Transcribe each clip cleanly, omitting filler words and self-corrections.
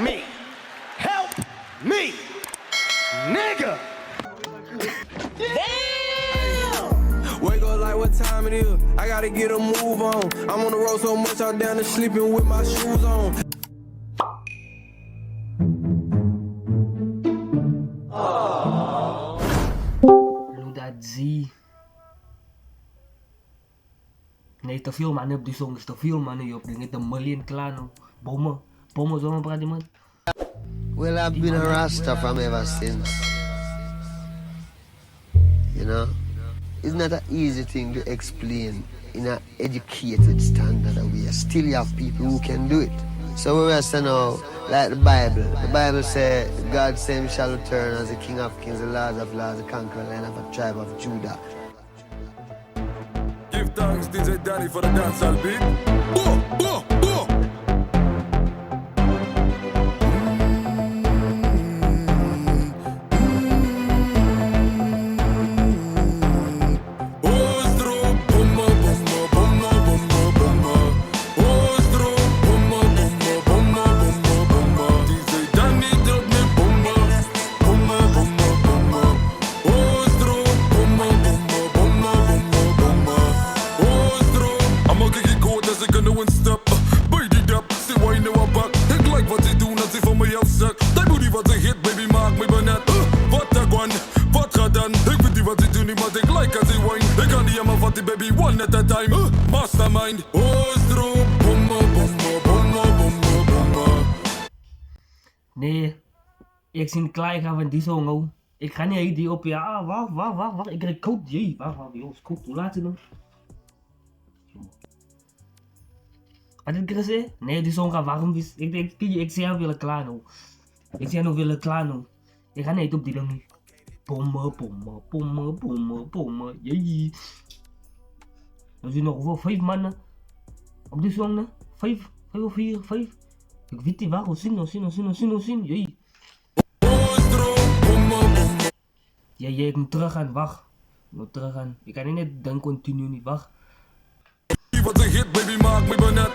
me. Help me, nigga. Wake up like what time it is. I gotta get a move on. I'm on the road so much I'm down to sleeping with my shoes on. Ludazi. Nee, te veel man op die song is te veel man op. Dit is een miljoen klaar. Bommen. Bommen zo praat man. Well, I've been a Rasta from ever since. You know? It's not an easy thing to explain in an educated standard way. Still you have people who can do it. So we Rasta now, like the Bible. The Bible says, God same shall return as the King of Kings, the Lord of Lords, the conqueror line of a tribe of Judah. Give thanks, DJ Danny, for the dancehall beat. Oh, oh, oh. Baby, one at a time, mastermind. Ostro, bomba, bomba, bomba, bomba, bomba. Nee, ik zie klaar gaan van die song oh. Ik ga niet die op ja, wacht. Ik krijg koud, jee, wacht, jongens, koud, hoe laat is het nog? Wat heb ik gezegd? Nee, die song gaat warm is. Ik zie hem willen klaar nou. Ik zie hem nog willen klaar nou. Ik ga niet op die ding nu. Bomma, jee. Er zijn nog wel 5 mannen op die song, 5 of 4. Ik weet niet waarom, zin, jee. Ja, ik moet terug gaan, wacht. Ik kan niet dan continu niet, wacht. Wat een hit, baby, maak me benet.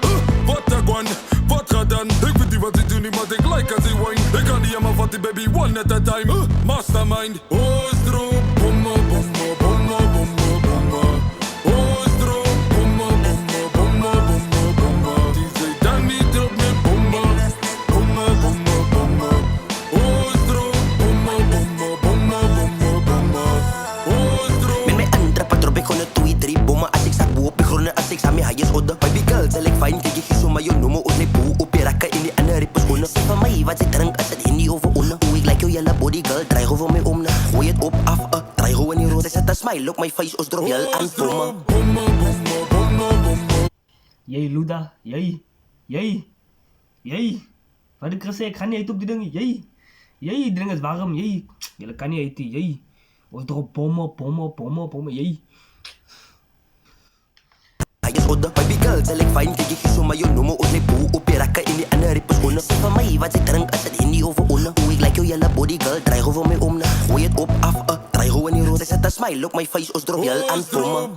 Wat een gwan, wat gaat dan? Ik weet niet wat ik doe, niet, maar ik like als ik wine. Ik kan niet aan mijn vatten, baby, one at a time. Mastermind. Ostro, bomba, bomba, bomba, bomba, bomba. Ostro, bomba, bomba, bomba, bomba, bomba. DJ Danny drop me bomba, bomba, bomba, bomba. Ostro, bomba, bomba, bomba, bomba, bomba. Ostro. Met mijn andere patrop, ik gewoon 2, 3 bommen. Als ik sta boven, ik gewoon als ik sta met highest order. Baby girl, zal ik fijn, kijk je zo maar je noemen. Ons nee boe, op je rakken in die andere rippers schoenen. Zeg van mij, wat ik drink als het in die over onder. Hoe ik like jou, jelle body girl, draai gewoon mee om. Gooi het op, af, draai gewoon in rood. Zij zet een smile op mijn face, als drop je aan voor me. Jee, Luda, jee. Wat ik gezegd, ik ga niet eten op die dingen, jee, die ding is warm, jee. Jullie kan niet eten, jee. Als erop pommen, jee. Highest order, baby girl, zal ik fijn, kijk je zo maar je noemen. Ons nee boe, op je rakken in die andere rippers schoenen. Zeg van mij, wat ik drink als het in die over onder. Hoe ik like jou, jelle body girl, draai gewoon mee om. Gooi het op, af, draai gewoon in rood. Zij zet een smile op mijn face, als drop je aan voor me.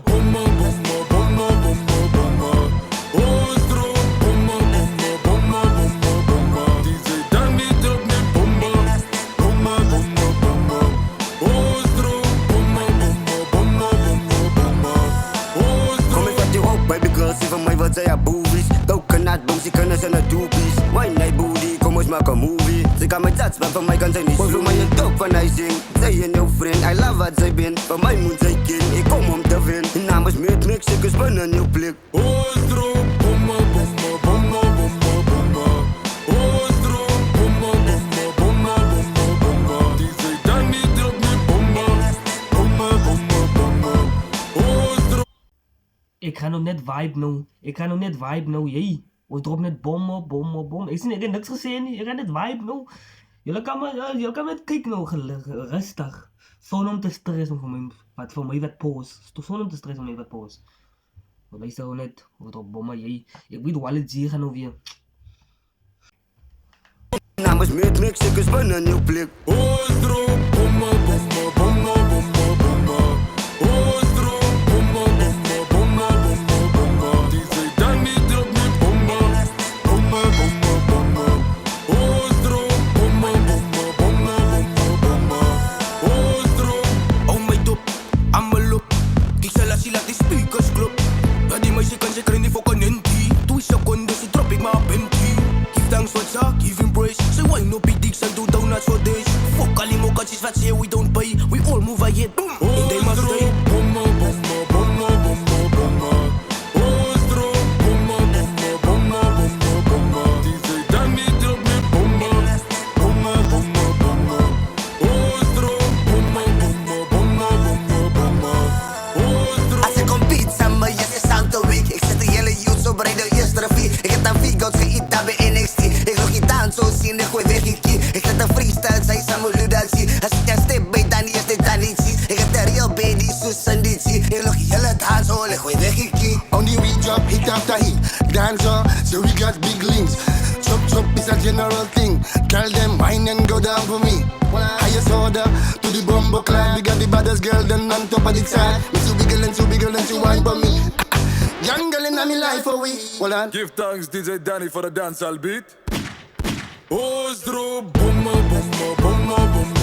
Wat zij ja boobies, coconut boom, ze kunnen zijn een doobies. Wine night booty, kom eens maak een movie. Ze kan met dat, maar van mij kan zij niet zo. Voor mij een top van hij zing, zij een nieuw vriend. I love wat zij bent, van mij moet zij kin. Ik kom om te vinden, namens met Mexico, spannend een nieuw blik. Ostro, bomba, bomba, bomba, bomba, bomba. Ostro, bomba, bomba, bomba, bomba, bomba. DJ Danny drop me bomba, bomba, bomba, bomba. Ostro. Ik ga nog net vibe nou, jee. We drop net bommen. Ik heb niks gezien, ik ga net vibe nou. Jullie kan me kijken nou, rustig. Zonder om te stressen voor mij wat post. Zonder om te stressen voor mij wat post. We luisteren net, we drop bommen, jee. Ik weet wel het hier gaan nou weer. Namens met Mexico, spannend een nieuw blik. Ostro, bomba, bomba, bomba, bomba, bomba. Ostro, bomba, bomba, bomba, bomba, bomba. DJ Danny drop me bomba, bomba, bomba, bomba. Ostro. talk, give him praise. Say why no be dicks and do donuts for days. Fuck all the mockers, what say we don't pay. We all move ahead, boom, and they must stay. Bomba, bomba, bomba, bomba, bomba. Ostro, bomba, bomba, bomba, bomba, bomba. DJ Danny drop me bomba, bomba, bomba, bomba. Ostro, bomba, bomba, bomba, bomba, bomba. Ostro. Als ik op beat aan me, yes, is aan de week. Ik zet de hele youth op rijden, eerst trafie. Ik heb dan Vigo, geïet daar bij NXT. Ik nog niet aan, zo zien, ik gooi weg, ik kie. Ik zet een freestyle, zij samen ludatie. Als ik een step bij Danny, is dit dan niet zie. Ik heb de real baby, Susan dit zie. Ik nog niet hele dance, hoor, ik gooi weg, ik kie. Only we drop hit after hit. Dancer, so we got big links. Chop chop is a general thing. Tell them wine and go down for me. Highest order to the bumbo clan. We got the baddest girl then on top of the side. Me too big girl and too big girl and she wine for me. Young girl in my life for we. Hold on. Give thanks DJ Danny for the dancehall beat. Ostro, bomba, bomba, bomba, bomba.